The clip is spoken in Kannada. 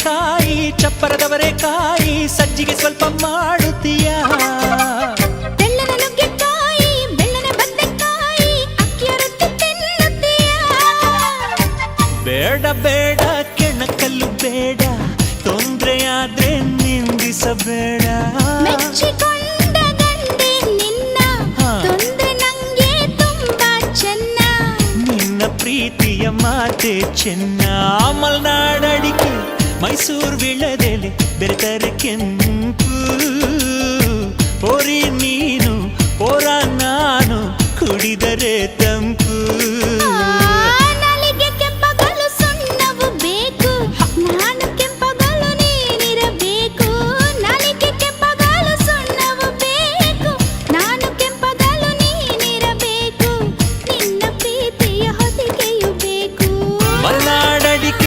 ನುಗ್ಗೆಕಾಯಿ ಚಪ್ಪರದವರೇ ಕಾಯಿ ಸಜ್ಜಿಗೆ ಸ್ವಲ್ಪ ಮಾಡುತ್ತೀಯ ಬೆಳ್ಳನ ನುಗ್ಗೆಕಾಯಿ ಬೆಳ್ಳನ ಬದನೆಕಾಯಿ ಅಕ್ಕಿಯ ರೊಟ್ಟಿ ತಿನ್ನುತ್ತೀಯ ಬೇಡ ಬೇಡ ಕೆಣಕಲ್ಲು ಬೇಡ ತೊಂದ್ರೆಯಾದ್ರೆ ನಿಂದಿಸಬೇಡ ಮೆಚ್ಚಿಕೊಂಡ ಗಂಡೆ ನಿನ್ನ ತೊಂದ್ರೆ ನಂಗೆ ತುಂಬಾ ಚೆನ್ನ ನಿನ್ನ ಪ್ರೀತಿಯ ಮಾತೆ ಚೆನ್ನ ಮಲ್ನಾಡಡಿಕೆ ಮೈಸೂರು ವಿಳದೆಲೆ ಬೆರೆತರೆ ಕೆಂಪು ಪೋರಿ ನೀನು ಪೋರ ನಾನು ಕುಡಿದರೆ ತಂಪು